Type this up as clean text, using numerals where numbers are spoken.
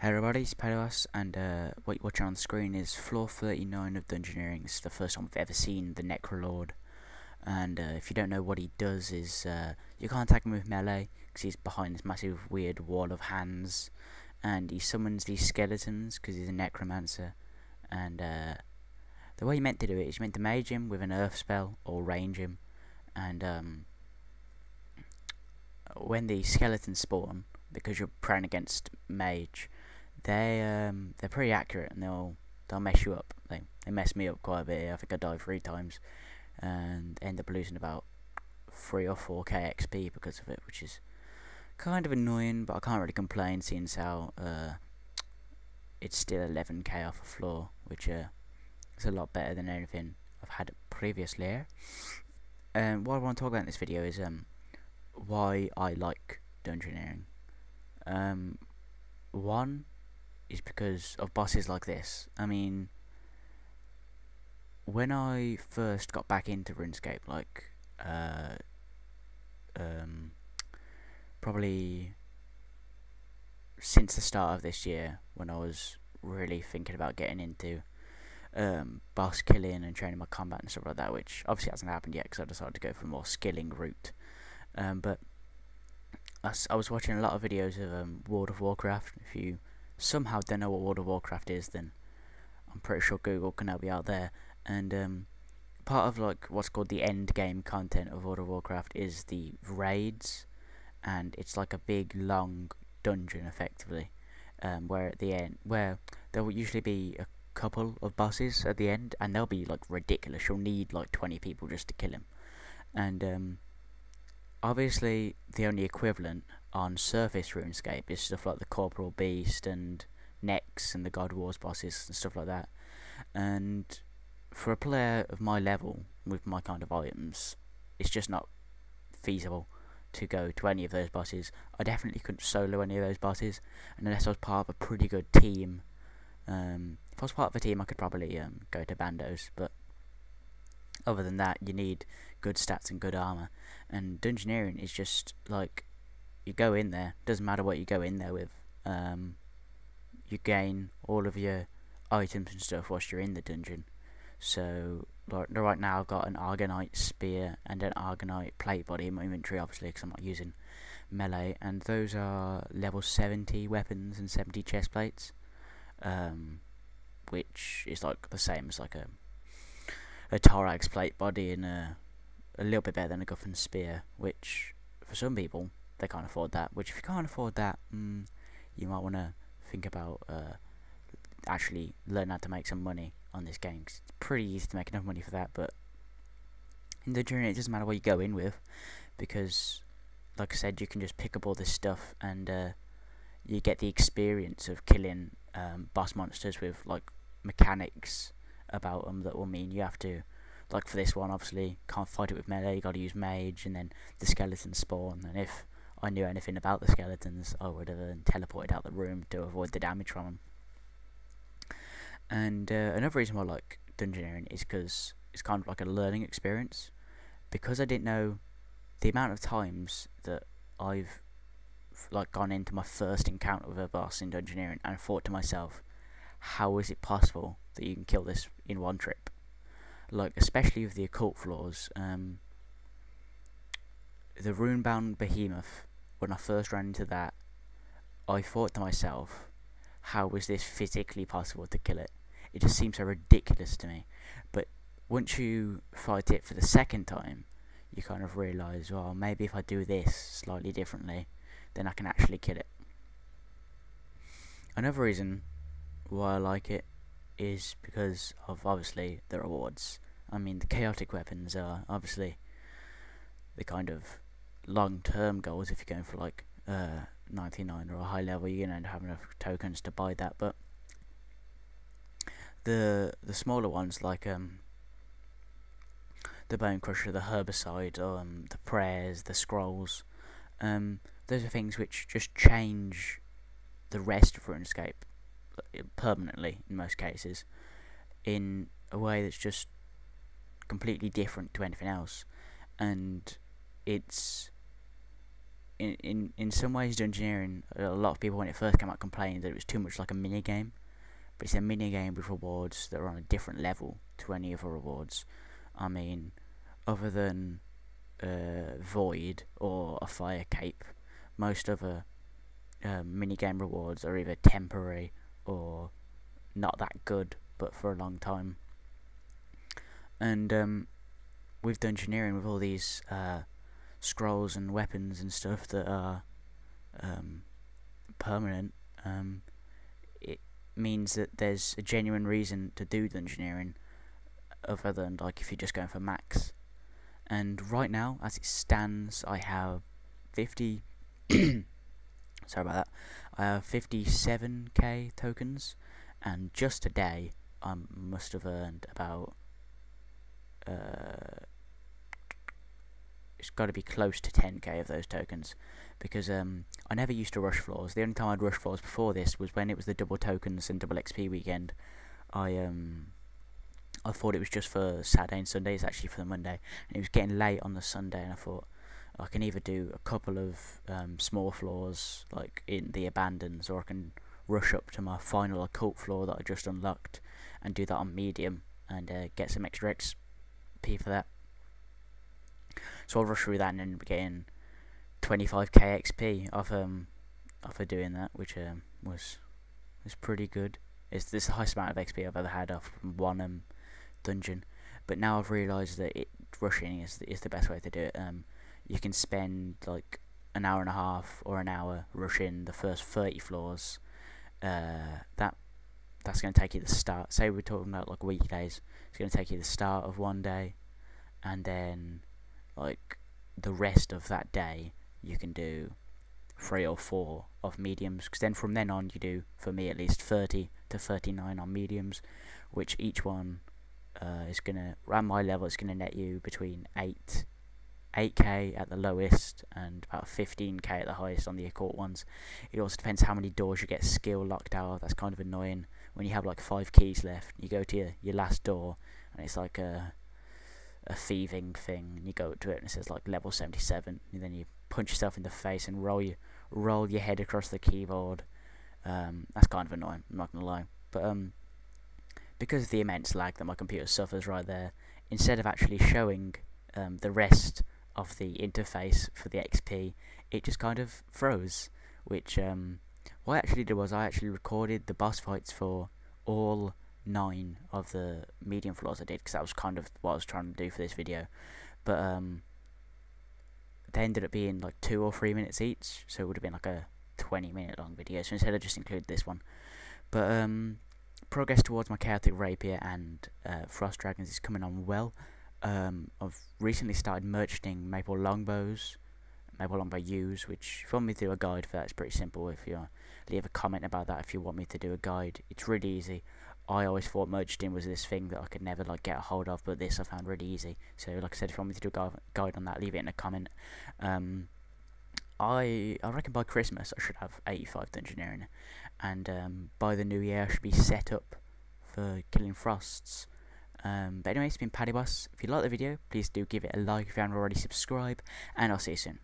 Hey everybody, it's Pedos, and what you're watching on the screen is floor 39 of Dungeoneering. This is the first time I've ever seen the Necrolord, and if you don't know what he does is, you can't attack him with melee, because he's behind this massive weird wall of hands, and he summons these skeletons, because he's a necromancer, and the way you meant to do it is you meant to mage him with an earth spell, or range him, and when the skeletons spawn, because you're prone against mage, they're pretty accurate, and they'll mess you up. They mess me up quite a bit. I think I died 3 times and end up losing about 3 or 4k XP because of it, which is kind of annoying, but I can't really complain seeing as how it's still 11k off a floor, which is a lot better than anything I've had previously. And what I want to talk about in this video is why I like dungeoneering. One is because of bosses like this. I mean, when I first got back into RuneScape, like probably since the start of this year, when I was really thinking about getting into boss killing and training my combat and stuff like that, which obviously hasn't happened yet because I decided to go for a more skilling route. But I was watching a lot of videos of World of Warcraft. If you somehow don't know what World of Warcraft is, then I'm pretty sure Google can help you out there. And part of like what's called the end game content of World of Warcraft is the raids, and it's like a big long dungeon effectively, where at the end, where there will usually be a couple of bosses at the end, and they'll be like ridiculous. You'll need like 20 people just to kill him, and obviously, the only equivalent on surface RuneScape is stuff like the Corporal Beast and Nex and the God Wars bosses and stuff like that. And for a player of my level, with my kind of items, it's just not feasible to go to any of those bosses. I definitely couldn't solo any of those bosses, and unless I was part of a pretty good team. If I was part of a team, I could probably go to Bandos, but other than that, you need good stats and good armor. And dungeoneering is just like, you go in there, doesn't matter what you go in there with, you gain all of your items and stuff whilst you're in the dungeon. So like right now I've got an Argonite spear and an Argonite plate body in my inventory, obviously because I'm not using melee, and those are level 70 weapons and 70 chest plates, which is like the same as like a Torag's plate body and a little bit better than a Guffin spear, which for some people they can't afford that. Which if you can't afford that, you might want to think about actually learn how to make some money on this game, 'cause it's pretty easy to make enough money for that. But in the journey, it doesn't matter what you go in with, because like I said, you can just pick up all this stuff and you get the experience of killing boss monsters with like mechanics about them that will mean you have to, like for this one, obviously can't fight it with melee, you got to use mage, and then the skeletons spawn, and if I knew anything about the skeletons, I would have teleported out the room to avoid the damage from them. And another reason why I like dungeoneering is because it's kind of like a learning experience, because I didn't know the amount of times that I've like gone into my first encounter with a boss in dungeoneering and thought to myself, how is it possible that you can kill this in one trip? Like, especially with the occult floors, the runebound behemoth, when I first ran into that, I thought to myself, how is this physically possible to kill it? It just seems so ridiculous to me. But once you fight it for the second time, you kind of realise, well, maybe if I do this slightly differently, then I can actually kill it. Another reason why I like it is because of obviously the rewards. I mean, the chaotic weapons are obviously the kind of long-term goals. If you're going for like 99 or a high level, you're gonna have enough tokens to buy that. But the smaller ones, like the Bone Crusher, the Herbicide, the Prayers, the Scrolls, those are things which just change the rest of RuneScape permanently in most cases, in a way that's just completely different to anything else. And it's in some ways, Dungeoneering, a lot of people when it first came out complained that it was too much like a mini game, but it's a mini game with rewards that are on a different level to any other rewards. I mean, other than Void or a Fire Cape, most other mini game rewards are either temporary or not that good, but for a long time. And with Dungeoneering, with all these scrolls and weapons and stuff that are permanent, it means that there's a genuine reason to do Dungeoneering, other than like if you're just going for max. And right now, as it stands, I have 50 sorry about that, I have 57k tokens, and just today I must have earned about it's got to be close to 10k of those tokens, because I never used to rush floors. The only time I'd rush floors before this was when it was the double tokens and double XP weekend. I thought it was just for Saturday and Sunday. It's actually for the Monday, and it was getting late on the Sunday, and I thought I can either do a couple of small floors like in the Abandons, or I can rush up to my final occult floor that I just unlocked and do that on medium and get some extra XP for that. So I'll rush through that and end up getting 25k XP off of doing that, which was pretty good. It's the highest amount of XP I've ever had off one dungeon. But now I've realised that rushing is the best way to do it. You can spend like an hour and a half or an hour rushing the first 30 floors. That's going to take you the start. Say we're talking about like weekdays. It's going to take you the start of one day, and then like the rest of that day you can do 3 or 4 of mediums, because then from then on you do, for me at least, 30 to 39 on mediums, which each one is gonna, around my level, it's gonna net you between 8k at the lowest and about 15k at the highest on the occult ones. It also depends how many doors you get skill locked out of. That's kind of annoying when you have like 5 keys left. You go to your last door and it's like a thieving thing, and you go to it and it says like level 77, and then you punch yourself in the face and roll your head across the keyboard. That's kind of annoying, I'm not gonna lie. But because of the immense lag that my computer suffers right there, instead of actually showing the rest of the interface for the XP, it just kind of froze. Which what I actually did was I actually recorded the boss fights for all 9 of the medium floors I did, because that was kind of what I was trying to do for this video. But they ended up being like 2 or 3 minutes each, so it would have been like a 20-minute long video. So instead I just included this one. But progress towards my chaotic rapier and frost dragons is coming on well. I've recently started merching maple longbow U's, which if you want me to do a guide for that, it's pretty simple. If you leave a comment about that, if you want me to do a guide, it's really easy. I always thought merching was this thing that I could never like get a hold of, but this I found really easy. So like I said, if you want me to do a guide on that, leave it in a comment. I reckon by Christmas I should have 85 Dungeoneering, and by the new year I should be set up for killing frosts. But anyway, it's been Paddy Boss. If you like the video, please do give it a like if you haven't already subscribed, and I'll see you soon.